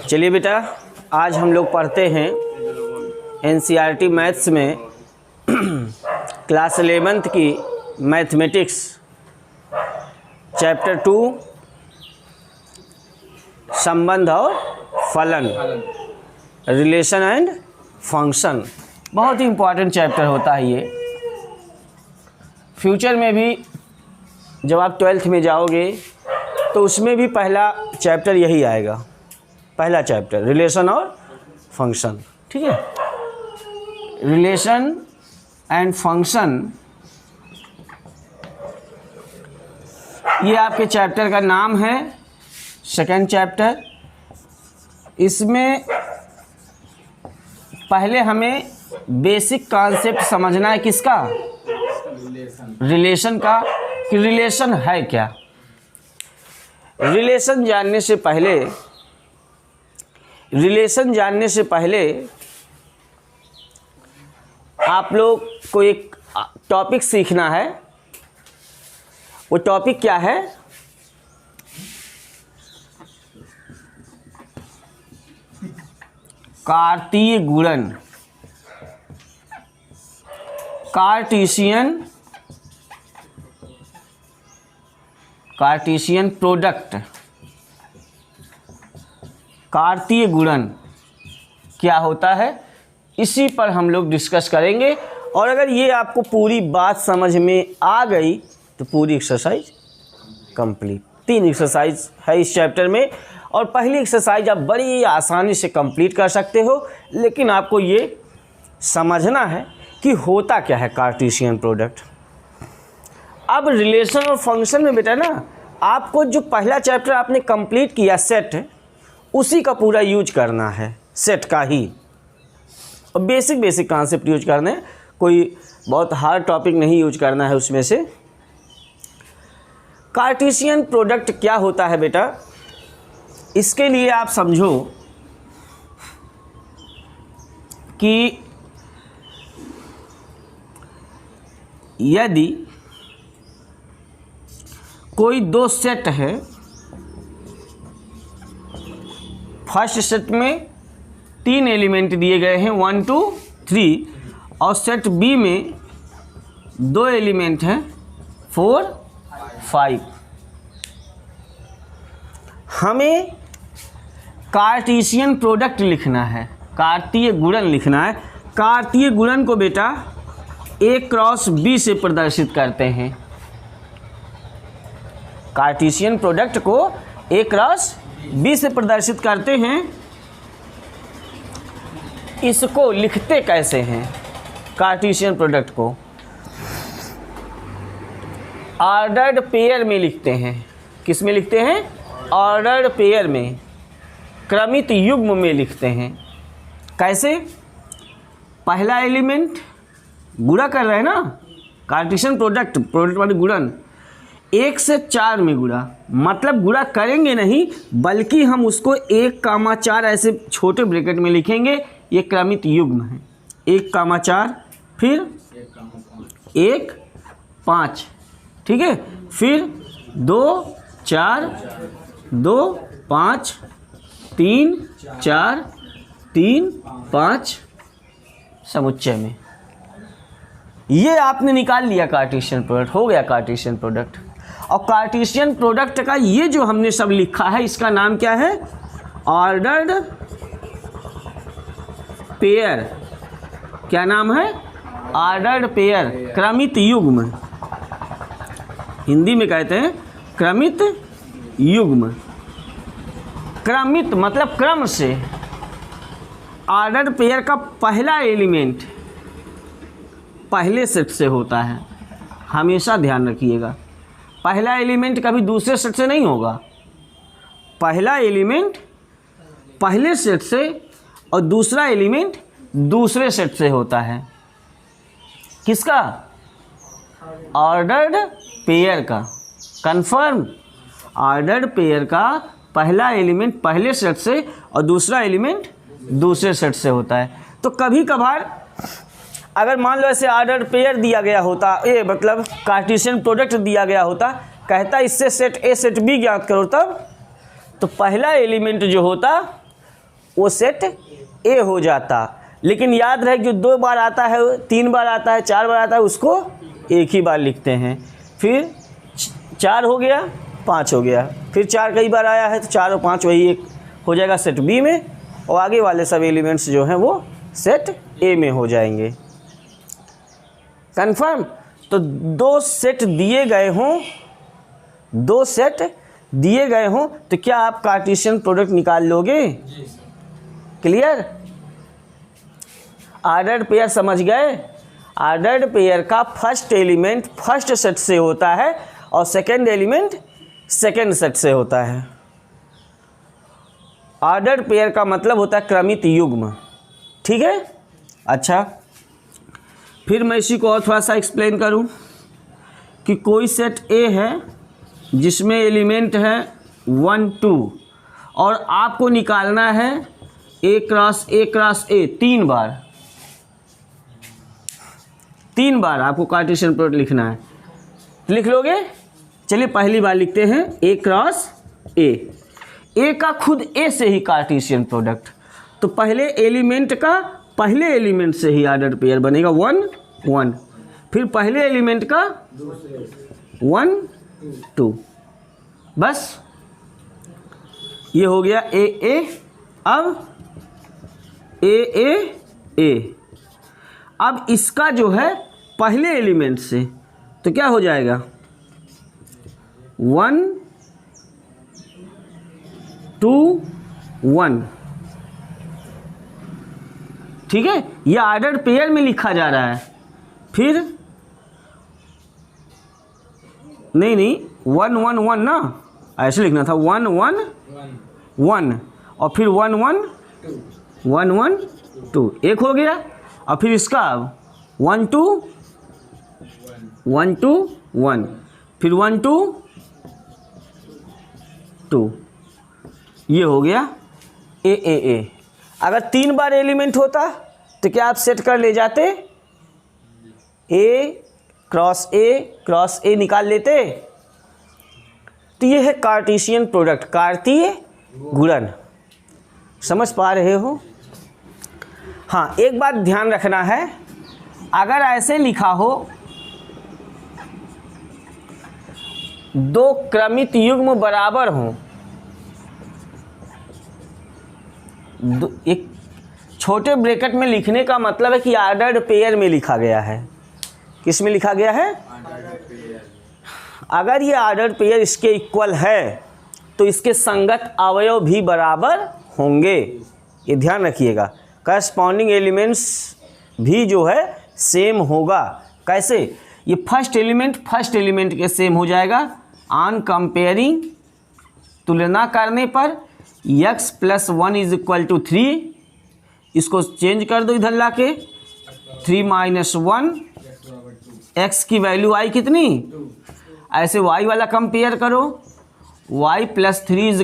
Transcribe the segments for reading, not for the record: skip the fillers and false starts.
चलिए बेटा, आज हम लोग पढ़ते हैं एनसीईआरटी मैथ्स में क्लास 11th की मैथमेटिक्स चैप्टर 2 संबंध और फलन, रिलेशन एंड फंक्शन। बहुत ही इम्पोर्टेंट चैप्टर होता है ये। फ्यूचर में भी जब आप 12th में जाओगे तो उसमें भी पहला चैप्टर यही आएगा, पहला चैप्टर रिलेशन और फंक्शन। ठीक है, रिलेशन एंड फंक्शन ये आपके चैप्टर का नाम है, सेकंड चैप्टर। इसमें पहले हमें बेसिक कॉन्सेप्ट समझना है, किसका? रिलेशन का, कि रिलेशन है क्या। रिलेशन जानने से पहले आप लोग को एक टॉपिक सीखना है। वो टॉपिक क्या है? कार्तीय गुणन, कार्टेशियन प्रोडक्ट। कार्तीय गुणन क्या होता है, इसी पर हम लोग डिस्कस करेंगे। और अगर ये आपको पूरी बात समझ में आ गई तो पूरी एक्सरसाइज कंप्लीट। 3 एक्सरसाइज है इस चैप्टर में, और पहली एक्सरसाइज आप बड़ी आसानी से कंप्लीट कर सकते हो, लेकिन आपको ये समझना है कि होता क्या है कार्टेशियन प्रोडक्ट। अब रिलेशन और फंक्शन में बेटा ना, आपको जो पहला चैप्टर आपने कंप्लीट किया सेट, उसी का पूरा यूज करना है, सेट का ही। और बेसिक कॉन्सेप्ट यूज करने, कोई बहुत हार्ड टॉपिक नहीं यूज करना है उसमें से। कार्टेशियन प्रोडक्ट क्या होता है बेटा, इसके लिए आप समझो कि यदि कोई 2 सेट है, फर्स्ट सेट में 3 एलिमेंट दिए गए हैं 1 2 3, और सेट बी में 2 एलिमेंट हैं 4 5। हमें कार्टेशियन प्रोडक्ट लिखना है, कार्तीय गुणन लिखना है। कार्तीय गुणन को बेटा A क्रॉस B से प्रदर्शित करते हैं। कार्टेशियन प्रोडक्ट को A क्रॉस B से प्रदर्शित करते हैं। इसको लिखते कैसे हैं कार्टेशियन प्रोडक्ट को? ऑर्डर्ड पेयर में लिखते हैं। किस में लिखते हैं? ऑर्डर्ड पेयर में, क्रमित युग्म में लिखते हैं। कैसे? पहला एलिमेंट गुणा कर रहे हैं ना, कार्टेशियन प्रोडक्ट वाले गुणन 1 से 4 में गुणा, मतलब गुणा करेंगे नहीं, बल्कि हम उसको 1, 4 ऐसे छोटे ब्रैकेट में लिखेंगे। ये क्रमित युग्म है। 1, 4, फिर 1 5, ठीक है, फिर 2 4 2 5 3 4 3 5 समुच्चय में। ये आपने निकाल लिया कार्टेशियन प्रोडक्ट, हो गया कार्टेशियन प्रोडक्ट। और कार्टेशियन प्रोडक्ट का ये जो हमने सब लिखा है, इसका नाम क्या है? Ordered pair. क्या नाम है? ऑर्डर्ड पेयर, क्रमित युग्म। हिंदी में कहते हैं क्रमित युग्म। क्रमित मतलब क्रम से। ऑर्डर्ड पेयर का पहला एलिमेंट पहले सेट से होता है, हमेशा ध्यान रखिएगा। पहला एलिमेंट कभी दूसरे सेट से नहीं होगा। पहला एलिमेंट पहले सेट से और दूसरा एलिमेंट दूसरे सेट से होता है। किसका? ऑर्डर्ड पेयर का। कंफर्म? ऑर्डर्ड पेयर का पहला एलिमेंट पहले सेट से और दूसरा एलिमेंट दूसरे सेट से होता है। तो कभी कभार अगर मान लो ऐसे ऑर्डर पेयर दिया गया होता, ये मतलब कार्टेशियन प्रोडक्ट दिया गया होता, कहता इससे सेट ए सेट बी ज्ञात करो, तब तो पहला एलिमेंट जो होता वो सेट ए हो जाता। लेकिन याद रहे जो 2 बार आता है, 3 बार आता है, 4 बार आता है, उसको एक ही बार लिखते हैं। फिर 4 हो गया, 5 हो गया, फिर 4 कई बार आया है तो 4 और 5 वही एक हो जाएगा सेट बी में, और आगे वाले सब एलिमेंट्स जो हैं वो सेट ए में हो जाएंगे। कंफर्म? तो 2 सेट दिए गए हों, 2 सेट दिए गए हों तो क्या आप कार्टेशियन प्रोडक्ट निकाल लोगे? क्लियर? ऑर्डर्ड पेयर समझ गए? ऑर्डर्ड पेयर का फर्स्ट एलिमेंट फर्स्ट सेट से होता है और सेकंड एलिमेंट सेकंड सेट से होता है। ऑर्डर्ड पेयर का मतलब होता है क्रमित युग्म। ठीक है? अच्छा, फिर मैं इसी को और थोड़ा सा एक्सप्लेन करूं कि कोई सेट ए है जिसमें एलिमेंट है 1 2 और आपको निकालना है ए क्रॉस ए 3 बार। 3 बार आपको कार्टेशियन प्रोडक्ट लिखना है। लिख लोगे? चलिए पहली बार लिखते हैं ए क्रॉस ए का खुद ए से ही कार्टेशियन प्रोडक्ट। तो पहले एलिमेंट का पहले एलिमेंट से ही ऑर्डर पेयर बनेगा 1 1, फिर पहले एलिमेंट का 1 2, बस ये हो गया ए। अब ए अब इसका जो है पहले एलिमेंट से तो क्या हो जाएगा 1 2 1। ठीक है? यह ऑर्डर पेयर में लिखा जा रहा है। फिर नहीं 1 1 1 ना, ऐसे लिखना था 1 1 1 और फिर 1 1 1 1 2, एक हो गया। और फिर इसका 1 2 1 2 1, फिर 1 2 2, ये हो गया ए। अगर 3 बार एलिमेंट होता तो क्या आप सेट कर ले जाते? ए क्रॉस ए निकाल लेते। तो ये है कार्टेशियन प्रोडक्ट, कार्तीय गुणन। समझ पा रहे हो? हाँ, एक बात ध्यान रखना है, अगर ऐसे लिखा हो 2 क्रमित युग्म बराबर हों, एक छोटे ब्रैकेट में लिखने का मतलब है कि ऑर्डर्ड पेयर में लिखा गया है। किस में लिखा गया है? अगर ये ऑर्डर्ड पेयर इसके इक्वल है तो इसके संगत अवयव भी बराबर होंगे। ये ध्यान रखिएगा, करस्पॉन्डिंग एलिमेंट्स भी जो है सेम होगा। कैसे? ये फर्स्ट एलिमेंट के सेम हो जाएगा ऑन कंपेयरिंग, तुलना करने पर x + 1 = 3। इसको चेंज कर दो इधर लाके 3 - 1, x की वैल्यू आई कितनी? ऐसे y वाला कंपेयर करो, y + 3 =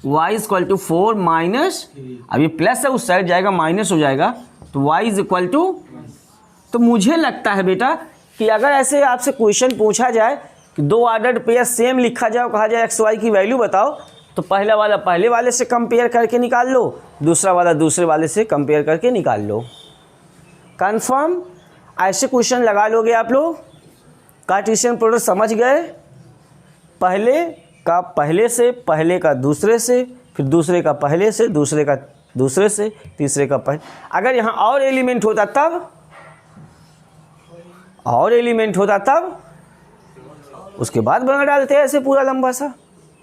y = 4 माइनस, अब ये प्लस है उस साइड जाएगा माइनस हो जाएगा, तो y = तो मुझे लगता है बेटा कि अगर ऐसे आपसे क्वेश्चन पूछा जाए कि 2 ऑर्डर्ड पेयर सेम लिखा जाए, कहा जाए x y की वैल्यू बताओ, तो पहला वाला पहले वाले से कंपेयर करके निकाल लो, दूसरा वाला दूसरे वाले से कंपेयर करके निकाल लो। कंफर्म? ऐसे क्वेश्चन लगा लोगे आप लोग। कार्टेशियन प्रोडक्ट समझ गए? पहले का पहले से, पहले का दूसरे से, फिर दूसरे का पहले से, दूसरे का दूसरे से, तीसरे का पहले। अगर यहाँ और एलिमेंट होता तब, और एलिमेंट होता तब उसके बाद बना डालते हैं ऐसे पूरा लंबा सा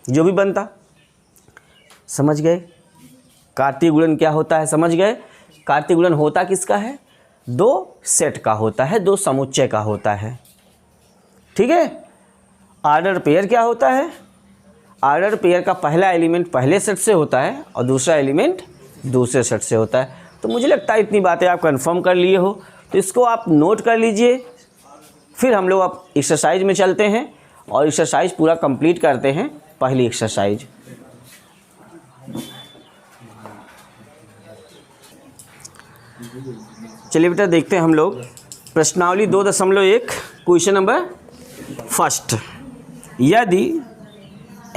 जो भी बनता। समझ गए? कार्तीय गुणन क्या होता है? समझ गए? कार्तीय गुणन होता किसका है? 2 सेट का होता है, 2 समुच्चय का होता है। ठीक है? ऑर्डर पेयर क्या होता है? ऑर्डर पेयर का पहला एलिमेंट पहले सेट से होता है और दूसरा एलिमेंट दूसरे सेट से होता है। तो मुझे लगता है इतनी बातें आप कंफर्म कर लिए हो, तो इसको आप नोट कर लीजिए। फिर हम लोग अब एक्सरसाइज में चलते हैं और एक्सरसाइज पूरा कंप्लीट करते हैं। पहली एक्सरसाइज, चलिए बेटा देखते हैं हम लोग प्रश्नावली 2.1 क्वेश्चन नंबर फर्स्ट। यदि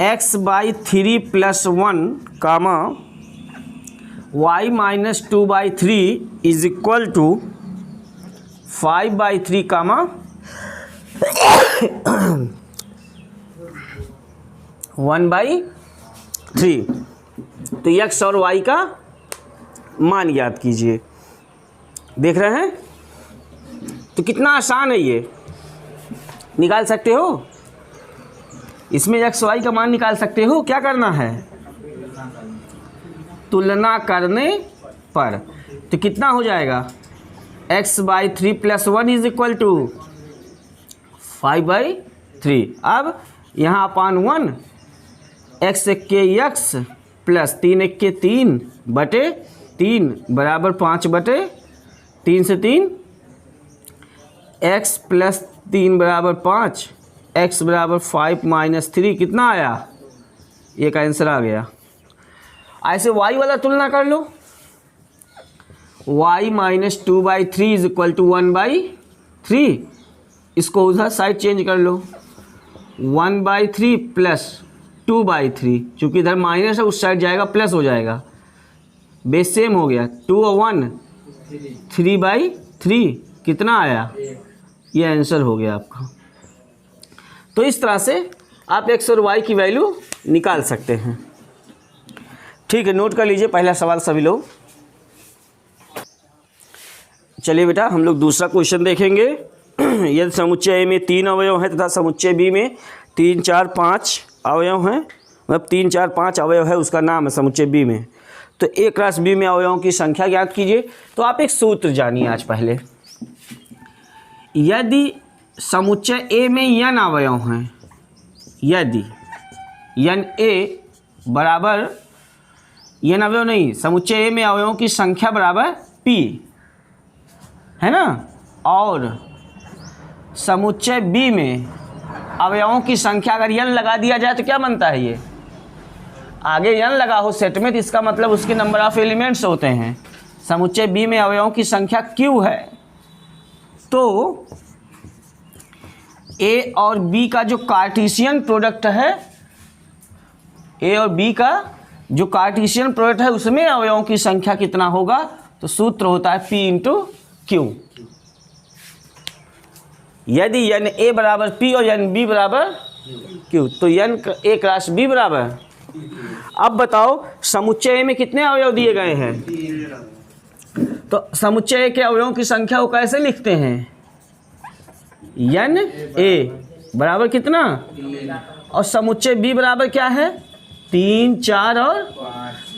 x/3 + 1 comma y-2/3 is equal to 5/3 comma 1/3। तो x और y का मान याद कीजिए। देख रहे हैं? तो कितना आसान है, ये निकाल सकते हो। इसमें x y का मान निकाल सकते हो। क्या करना है? तुलना करने पर। तो कितना हो जाएगा? x/3 + 1 is equal to 5/3। अब यहाँ अपान 1 x के x प्लस 3 1 के 3 बटे 3 बराबर 5/3 से 3 x प्लस 3 बराबर 5 x बराबर 5 - 3 कितना आया? ये का आंसर आ गया। ऐसे y वाला तुलना कर लो। y - 2/3 is equal to 1/3। इसको उधर साइड चेंज कर लो। 1/3 प्लस 2/3, चूँकि इधर माइनस है उस साइड जाएगा प्लस हो जाएगा, बेस सेम हो गया। 2 और 1 3/3 कितना आया? ये आंसर हो गया आपका। तो इस तरह से आप x और y की वैल्यू निकाल सकते हैं। ठीक है, नोट कर लीजिए पहला सवाल सभी लोग। चलिए बेटा, हम लोग दूसरा क्वेश्चन देखेंगे। यदि समुच्चय A में 3 अवयव हैं तथा समुच्चय B में 3 4 5 अवयव हैं, मतलब 3 4 5 अवयव है, उसका नाम है समुच्चय B में, तो A क्रॉस B में अवयवों की संख्या ज्ञात कीजिए। तो आप एक सूत्र जानिए आज पहले। यदि समुच्चय A में n अवयव हैं, यदि n A बराबर n अवयव नहीं, समुच्चय A में अवयवों की संख्या बराबर P है ना, और समुच्चय B में अवयवों की संख्या अगर n लगा दिया जाए तो क्या बनता है? ये आगे n लगा हो सेट में तो इसका मतलब उसके नंबर ऑफ एलिमेंट्स होते हैं। समुच्चय B में अवयवों की संख्या q है, तो A और B का जो कार्टेशियन प्रोडक्ट है, A और B का जो कार्टेशियन प्रोडक्ट है उसमें अवयवों की संख्या कितना होगा? तो सूत्र होता है P × Q। यदि n A बराबर P और n B बराबर Q, तो n A क्रॉस B बराबर। अब बताओ समुच्चय में कितने अवयव दिए गए हैं? तो समुच्चय के अवयवों की संख्या को कैसे लिखते हैं? n A बराबर कितना, और समुच्चय B बराबर क्या है? 3 4 और,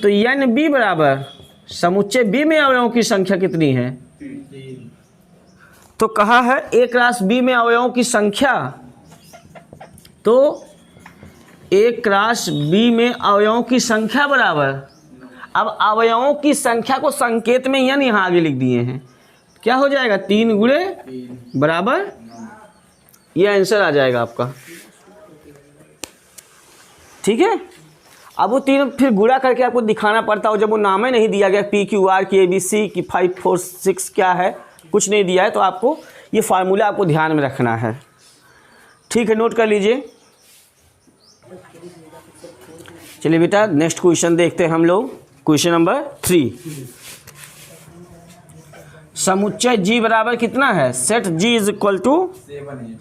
तो n B बराबर समुच्चय B में अवयवों की संख्या कितनी है? तो कहा है A क्रॉस B में अवयवों की संख्या, तो A क्रॉस B में अवयवों की संख्या बराबर, अब अवयवों की संख्या को संकेत में n यहाँ आगे लिख दिए हैं, क्या हो जाएगा? 3 × बराबर, ये आंसर आ जाएगा आपका। ठीक है, अब वो 3 फिर गुणा करके आपको दिखाना पड़ता हो, जब वो नाम ही नहीं दिया गया P Q R की ABC की 5 4 6 क्या है, कुछ नहीं दिया है, तो आपको ये फार्मूला आपको ध्यान में रखना है। ठीक है, नोट कर लीजिए। चलिए बेटा, नेक्स्ट क्वेश्चन देखते हैं हम लोग। Question number 3। समुच्चय G बराबर कितना है? Set G is equal to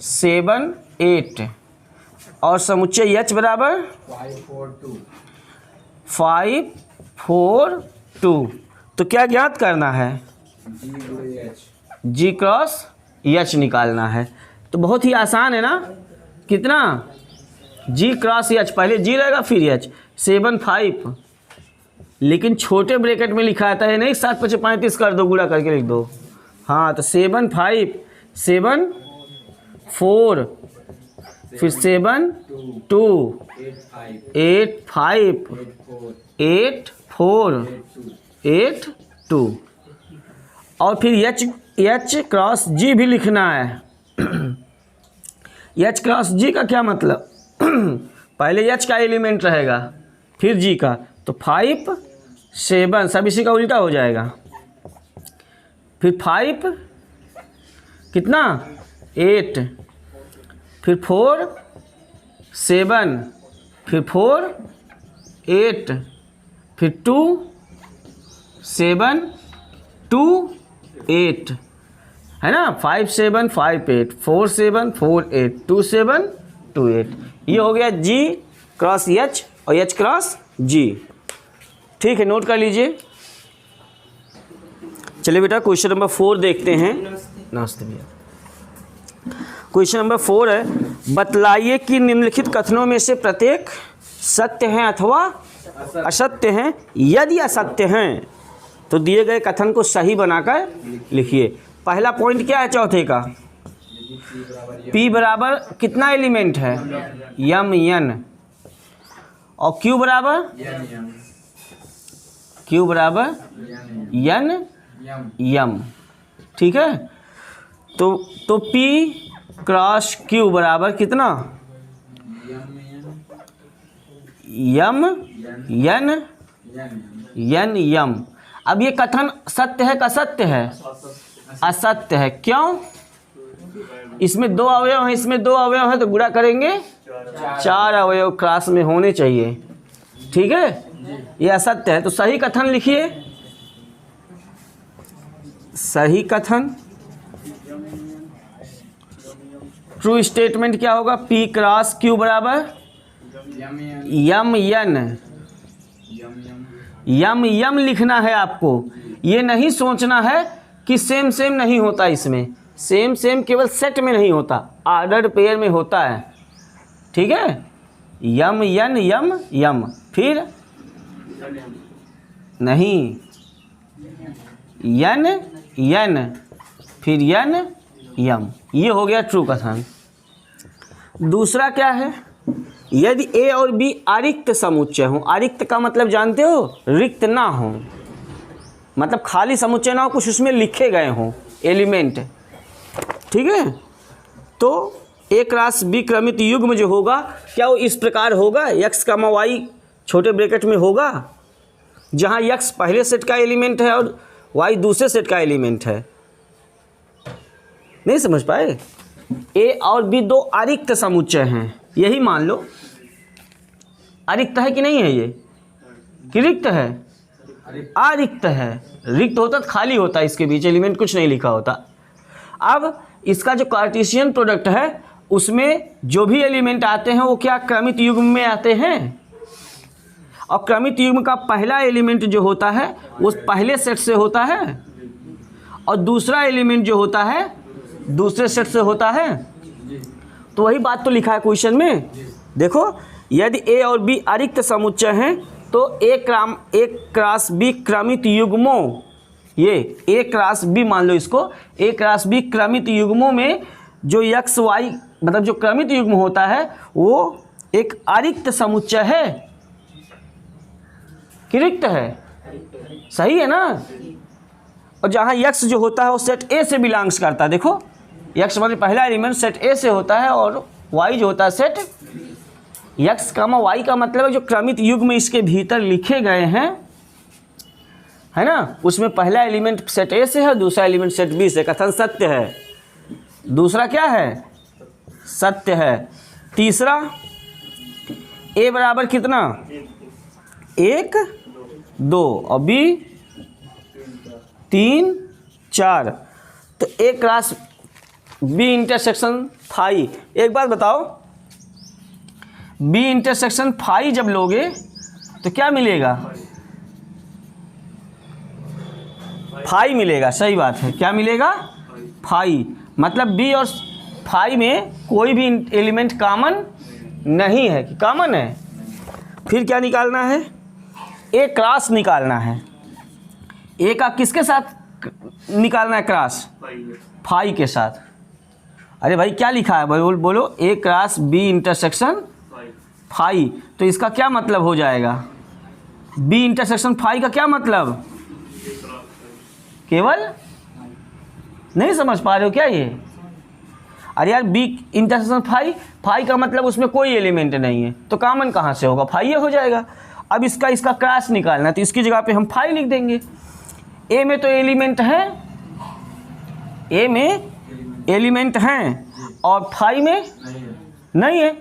7 8, और समुच्चय H बराबर 5 4 2। तो क्या ज्ञात करना है? G क्रॉस H निकालना है। तो बहुत ही आसान है ना। कितना? G क्रॉस H, पहले G रहेगा फिर H। 7 5, लेकिन छोटे ब्रैकेट में लिखा आता है, नहीं 7 5 35 कर दो, गुणा करके लिख दो। हाँ, तो 7 5 7 4, फिर 7 2 8 5 8 4 8 2, और फिर H क्रॉस G भी लिखना है। H क्रॉस G का क्या मतलब? पहले H का एलिमेंट रहेगा फिर G का, तो 5 7 सब इसी का उल्टा हो जाएगा। फिर 5 कितना 8, फिर 4 7, फिर 4 8, फिर 2 7 2 8, है ना, 5 7 5 8, 4 7 4 8, 2 7 2 8। ये हो गया G क्रॉस H और H क्रॉस G। ठीक है, नोट कर लीजिए। चलिए बेटा क्वेश्चन नंबर 4 देखते हैं। नमस्ते भैया। क्वेश्चन नंबर 4 है, बतलाइए कि निम्नलिखित कथनों में से प्रत्येक सत्य हैं अथवा असत्य हैं। यदि असत्य हैं तो दिए गए कथन को सही बनाकर लिखिए। पहला पॉइंट क्या है चौथे का? P बराबर कितना एलिमेंट है? यम यन। और Q बराबर यन यम। ठीक है, तो P क्रॉस Q बराबर कितना? यम यन यन यम। अब ये कथन सत्य है का असत्य है? असत्य है। क्यों? इसमें 2 अवयव हैं, इसमें 2 अवयव हैं, तो गुणा करेंगे 4 अवयव क्लास में होने चाहिए। ठीक है, ये असत्य है। तो सही कथन लिखिए। सही कथन, ट्रू स्टेटमेंट क्या होगा? P क्रॉस Q बराबर यम यन। यम यम लिखना है आपको। ये नहीं सोचना है कि सेम सेम नहीं होता। इसमें सेम सेम केवल सेट में नहीं होता, ऑर्डर्ड पेयर में होता है। ठीक है, यम यन यम यम। फिर नहीं, यन यन, फिर यन यम। ये हो गया ट्रू कथन। दूसरा क्या है? यदि A और B अरिक्त समुच्चय हो। अरिक्त का मतलब जानते हो? रिक्त ना हो, मतलब खाली समुच्चय ना हो, कुछ उसमें लिखे गए हों एलिमेंट। ठीक है, तो A क्रॉस B क्रमित युग्म जो होगा, क्या वो इस प्रकार होगा? x, y छोटे ब्रैकेट में होगा, जहाँ x पहले सेट का एलिमेंट है और y दूसरे सेट का एलिमेंट है। नहीं समझ पाए? A और B 2 अरिक्त समुच्चय हैं, यही मान लो। अरिक्त है कि नहीं है ये? कि रिक्त है? अरिक्त है। रिक्त होता तो खाली होता, इसके बीच एलिमेंट कुछ नहीं लिखा होता। अब इसका जो कार्टेशियन प्रोडक्ट है उसमें जो भी एलिमेंट आते हैं वो क्या क्रमित युग्म में आते हैं। और क्रमित युग्म का पहला एलिमेंट जो होता है वो पहले सेट से होता है और दूसरा एलिमेंट जो होता है दूसरे सेट से होता है। तो वही बात तो लिखा है क्वेश्चन में। देखो, यदि A और B अरिक्त समुच्चय हैं तो A क्रॉस B क्रमित युग्मों, ये A क्रॉस B मान लो इसको, A क्रॉस B क्रमित युग्मों में जो x y मतलब जो क्रमित युग्म होता है वो एक अरिक्त समुच्चय है कि रिक्त है? सही है ना? और जहाँ x जो होता है वो सेट A से बिलोंग्स करता है। देखो, x मतलब पहला एलिमेंट सेट A से होता है और y जो होता है सेट x, y का मतलब है जो क्रमित युग्म इसके भीतर लिखे गए हैं, है ना, उसमें पहला एलिमेंट सेट A से है, दूसरा एलिमेंट सेट B से। कथन सत्य है। दूसरा क्या है? सत्य है। तीसरा, A बराबर कितना? 1 2 और B 3 4। तो A cross B intersection phi. एक बात बताओ, B इंटरसेक्शन फाई जब लोगे तो क्या मिलेगा? फाई मिलेगा। सही बात है, क्या मिलेगा? फाई। मतलब B और फाई में कोई भी एलिमेंट कॉमन नहीं है कि कॉमन है। फिर क्या निकालना है? A क्रॉस निकालना है। A का किसके साथ निकालना है क्रॉस? फाई के साथ। अरे भाई क्या लिखा है? बोलो A cross B intersection phi. तो इसका क्या मतलब हो जाएगा? B इंटरसेक्शन फाई का क्या मतलब? केवल नहीं समझ पा रहे हो क्या ये? अरे यार, B इंटरसेक्शन फाई का मतलब उसमें कोई एलिमेंट नहीं है, तो कॉमन कहाँ से होगा? फाई हो जाएगा। अब इसका क्रॉस निकालना है तो इसकी जगह पे हम फाई लिख देंगे। A में तो एलिमेंट है, A में एलिमेंट हैं और फाई में नहीं है,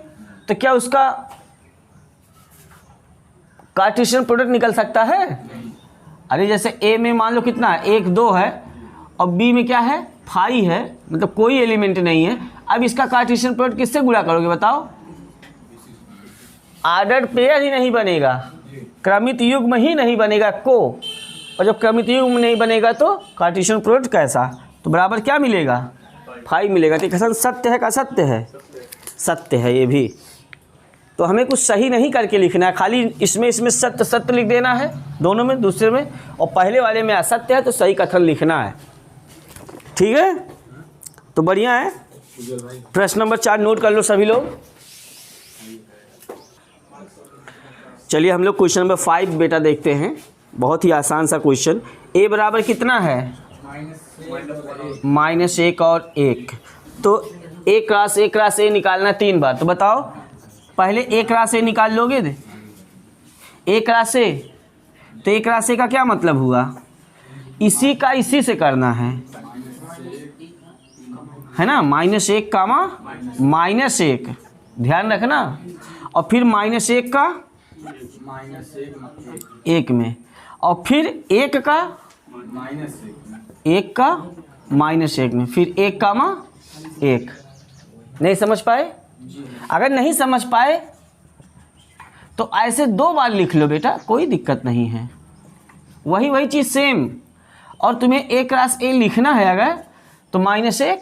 तो क्या उसका कार्टेशियन प्रोडक्ट निकल सकता है? अरे जैसे ए में मान लो कितना है, 1 2 है, और बी में क्या है, 5 है, मतलब कोई एलिमेंट नहीं है। अब इसका कार्टेशियन प्रोडक्ट किससे गुणा करोगे बताओ? ऑर्डर्ड पेयर ही नहीं बनेगा, क्रमित युग्म ही नहीं बनेगा को, और जब क्रमित युग्म नहीं बनेगा तो कार्टेशियन प्रोडक्ट कैसा? तो बराबर क्या मिलेगा? 5 मिलेगा। तो कथन सत्य है का असत्य है? सत्य है ये भी। तो हमें कुछ सही नहीं करके लिखना है, खाली इसमें सत्य सत्य लिख देना है दोनों में, दूसरे में, और पहले वाले में असत्य है तो सही कथन लिखना है। ठीक है, तो बढ़िया है। प्रश्न नंबर 4 नोट कर लो सभी लोग। चलिए हम लोग क्वेश्चन नंबर 5 बेटा देखते हैं, बहुत ही आसान सा क्वेश्चन। ए बराबर कितना है? -1 और 1। तो ए क्रॉस ए निकालना 3 बार। तो बताओ पहले ए क्रॉस ए निकाल लोगे? ए क्रॉस ए, तो ए क्रॉस ए का क्या मतलब हुआ? इसी का इसी से करना है ना, -1 कामा -1, ध्यान रखना, और फिर -1 का 1 में, और फिर 1 का -1 में, फिर 1 कामा 1। नहीं समझ पाए? अगर नहीं समझ पाए तो ऐसे 2 बार लिख लो बेटा, कोई दिक्कत नहीं है, वही चीज़ सेम। और तुम्हें ए क्रॉस ए लिखना है अगर, तो -1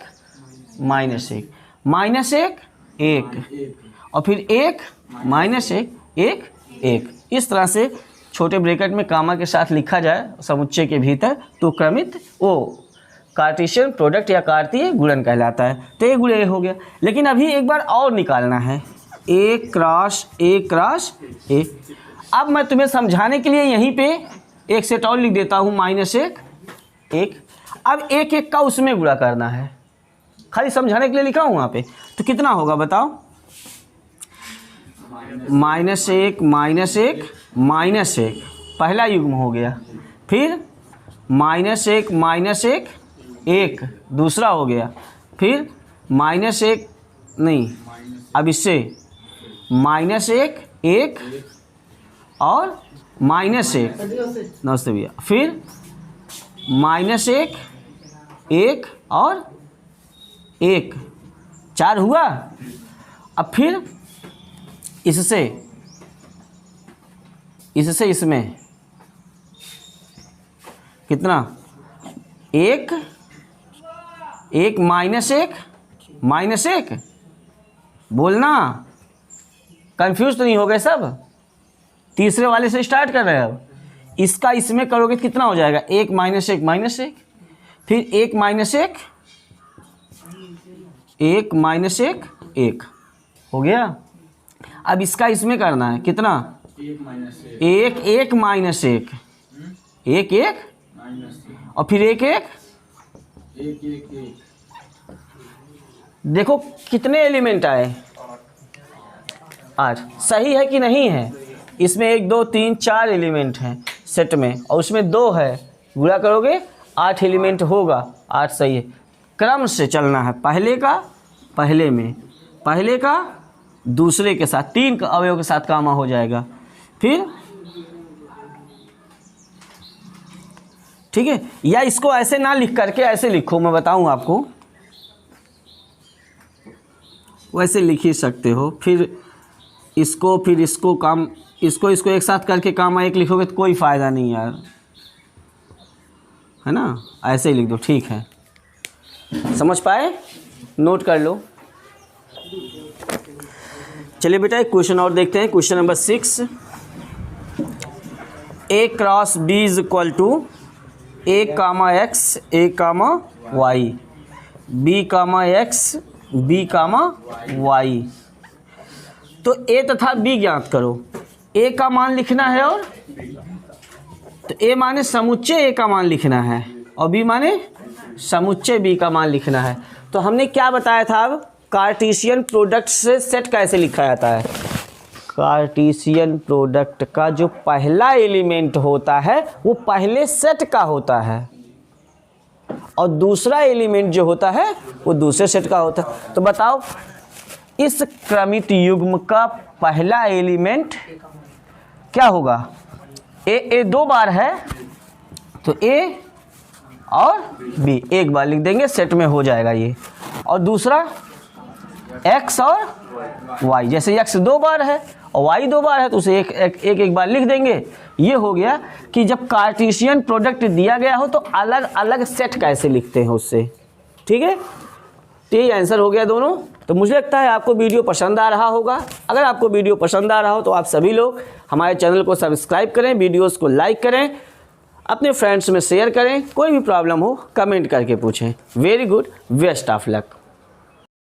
-1 और फिर 1 -1 1 1, इस तरह से छोटे ब्रैकेट में कामा के साथ लिखा जाए समुच्चय के भीतर, तो क्रमित वो कार्टेशियन प्रोडक्ट या कार्तीय गुणन कहलाता है। तो ए गुणे ए हो गया। लेकिन अभी एक बार और निकालना है, ए क्रॉस ए। अब मैं तुम्हें समझाने के लिए यहीं पे एक सेट और लिख देता हूँ, -1 1। अब 1 1 का उसमें गुणा करना है, खाली समझाने के लिए लिखा हूँ वहाँ पे। तो कितना होगा बताओ? -1 -1 पहला युग्म हो गया, फिर -1 1 दूसरा हो गया, फिर -1 नहीं, अब इससे -1 1 और -1, नमस्ते भैया, फिर -1 1 और 1, 4 हुआ। अब फिर इससे इसमें कितना? 1 1 -1 बोलना, कंफ्यूज तो नहीं हो गए सब? तीसरे वाले से स्टार्ट कर रहे हैं। अब इसका इसमें करोगे कितना हो जाएगा? 1 -1 -1, फिर 1 -1 1 1 हो गया। अब इसका इसमें करना है कितना? 1 1 -1 1 1 और फिर 1 1 देखो कितने एलिमेंट आए? 8। सही है कि नहीं है? इसमें 1 2 3 4 एलिमेंट हैं सेट में, और उसमें 2 है, गुणा करोगे 8 एलिमेंट होगा। 8 सही है। क्रम से चलना है, पहले का पहले में, पहले का दूसरे के साथ, 3 अवयव के साथ कामा हो जाएगा। फिर ठीक है, या इसको ऐसे ना लिख करके ऐसे लिखो, मैं बताऊं आपको, वैसे लिख ही सकते हो। फिर इसको काम, इसको एक साथ करके कामा 1 लिखोगे तो कोई फ़ायदा नहीं यार, है ना? ऐसे ही लिख दो, ठीक है। समझ पाए? नोट कर लो। चलिए बेटा एक क्वेश्चन और देखते हैं, question number 6। A cross B is equal to A comma X A comma Y, B comma X B comma Y। तो A तथा B ज्ञात करो। A का मान लिखना है, और तो A माने समुच्चय A का मान लिखना है, और B माने समुच्चय B का मान लिखना है। तो हमने क्या बताया था? अब कार्टेशियन प्रोडक्ट से सेट कैसे लिखा जाता है? कार्टेशियन प्रोडक्ट का जो पहला एलिमेंट होता है वो पहले सेट का होता है, और दूसरा एलिमेंट जो होता है वो दूसरे सेट का होता है। तो बताओ इस क्रमित युग्म का पहला एलिमेंट क्या होगा, ए दो बार है तो ए और बी एक बार लिख देंगे, सेट में हो जाएगा ये। और दूसरा x और y, जैसे x दो बार है और y दो बार है तो उसे एक बार लिख देंगे। ये हो गया कि जब कार्टेशियन प्रोडक्ट दिया गया हो तो अलग अलग सेट कैसे लिखते हैं उससे। ठीक है, तो ये आंसर हो गया दोनों। तो मुझे लगता है आपको वीडियो पसंद आ रहा होगा। अगर आपको वीडियो पसंद आ रहा हो तो आप सभी लोग हमारे चैनल को सब्सक्राइब करें, वीडियोस को लाइक करें, अपने फ्रेंड्स में शेयर करें। कोई भी प्रॉब्लम हो कमेंट करके पूछें। Very good, best of luck.